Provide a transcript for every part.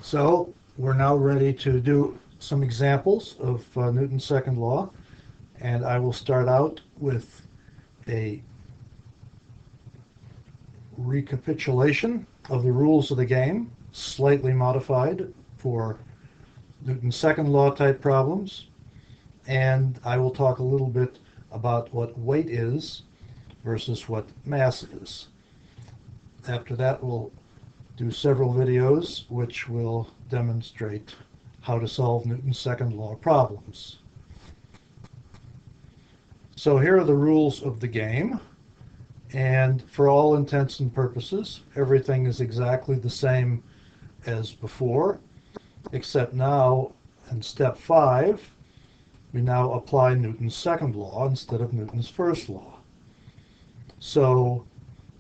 So we're now ready to do some examples of Newton's second law, and I will start out with a recapitulation of the rules of the game, slightly modified for Newton's second law type problems, and I will talk a little bit about what weight is versus what mass is. After that, we'll do several videos which will demonstrate how to solve Newton's second law problems. So here are the rules of the game, and for all intents and purposes, everything is exactly the same as before, except now in step 5, we now apply Newton's second law instead of Newton's first law. So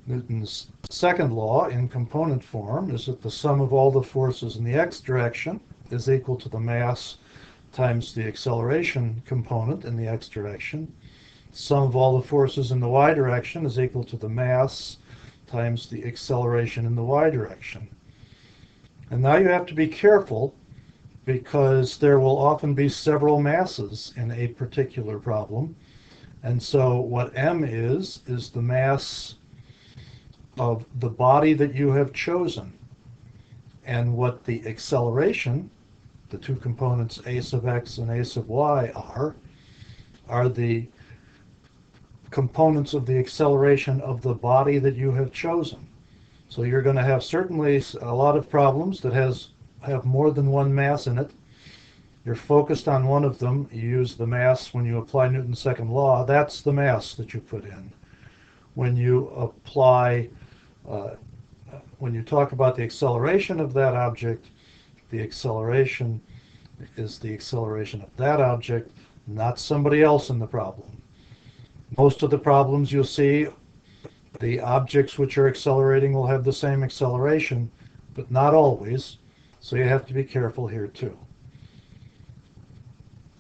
Newton's second law in component form is that the sum of all the forces in the x direction is equal to the mass times the acceleration component in the x direction. Sum of all the forces in the y direction is equal to the mass times the acceleration in the y direction. And now you have to be careful because there will often be several masses in a particular problem. And so what m is the mass of the body that you have chosen. And what the acceleration, the two components a sub x and a sub y are the components of the acceleration of the body that you have chosen. So you're going to have certainly a lot of problems that have more than one mass in it. You're focused on one of them. You use the mass when you apply Newton's second law. That's the mass that you put in. When you apply, when you talk about the acceleration of that object, the acceleration is the acceleration of that object, not somebody else in the problem. Most of the problems you'll see, the objects which are accelerating will have the same acceleration, but not always. So you have to be careful here too.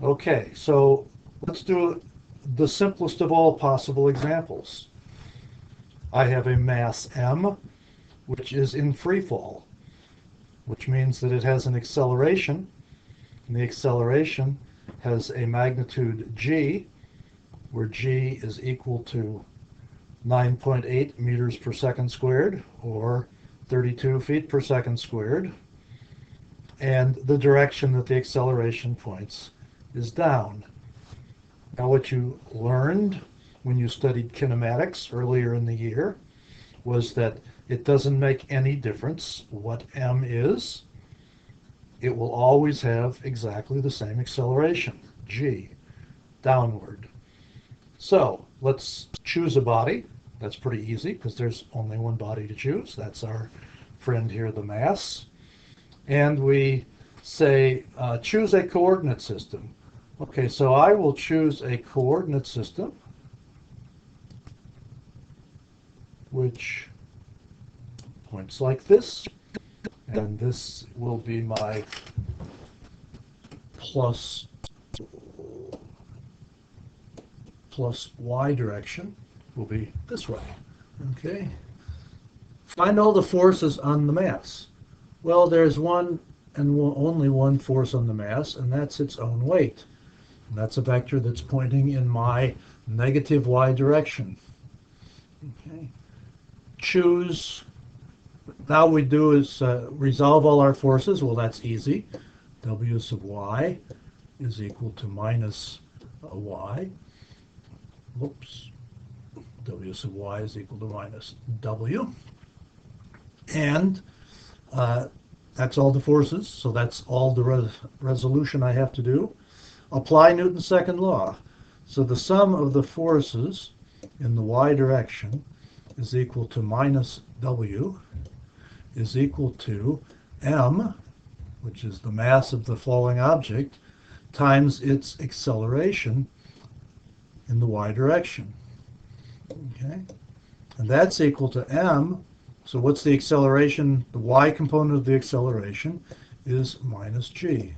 Okay, so let's do the simplest of all possible examples. I have a mass m, which is in free fall, which means that it has an acceleration, and the acceleration has a magnitude g, where g is equal to 9.8 meters per second squared, or 32 feet per second squared. And the direction that the acceleration points is down. Now, what you learned when you studied kinematics earlier in the year was that it doesn't make any difference what m is. It will always have exactly the same acceleration, g, downward. So let's choose a body. That's pretty easy because there's only one body to choose. That's our friend here, the mass. And we say choose a coordinate system. Okay, so I will choose a coordinate system which points like this, and this will be my plus y direction, will be this way. Okay. Find all the forces on the mass. Well, there's one and only one force on the mass, and that's its own weight. And that's a vector that's pointing in my negative y direction. Okay. Choose. Now we do is resolve all our forces. Well, that's easy. W sub y is equal to minus y. Whoops. W sub y is equal to minus w. And that's all the forces, so that's all the resolution I have to do. Apply Newton's second law. So the sum of the forces in the y direction is equal to minus w is equal to m, which is the mass of the falling object, times its acceleration in the y direction. Okay? And that's equal to m. So what's the acceleration? The y component of the acceleration is minus g.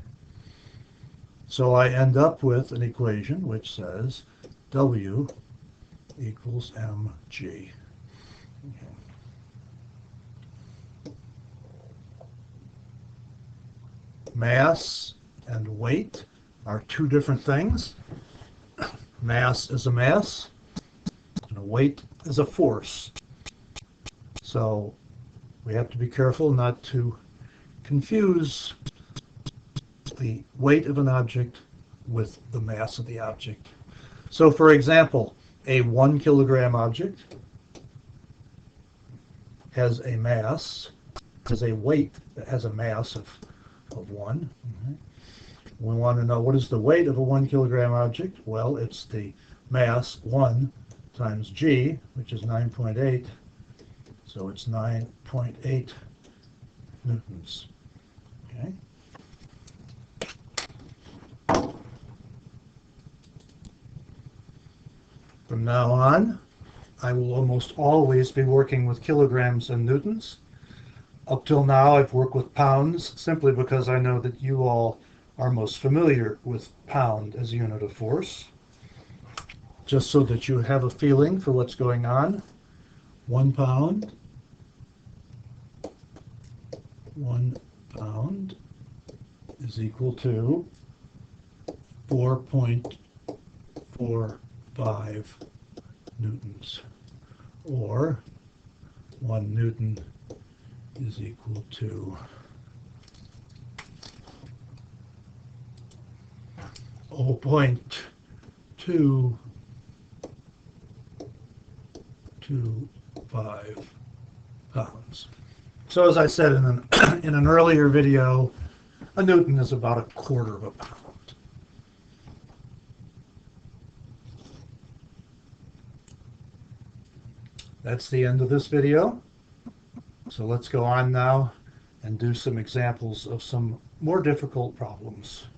So I end up with an equation which says w equals mg. Okay. mass and weight are two different things. Mass is a mass, and a weight is a force. So we have to be careful not to confuse the weight of an object with the mass of the object. So for example, a 1 kilogram object has a mass, has a weight that has a mass of 1. We want to know what is the weight of a 1 kilogram object. Well, it's the mass 1 times g, which is 9.8. So it's 9.8 newtons. Okay. From now on, I will almost always be working with kilograms and newtons. Up till now, I've worked with pounds simply because I know that you all are most familiar with pound as a unit of force. Just so that you have a feeling for what's going on, 1 pound, 1 pound is equal to 4.45 newtons, or 1 newton is equal to 0.225 pounds. So as I said in an earlier video, a newton is about a quarter of a pound. That's the end of this video. So let's go on now and do some examples of some more difficult problems.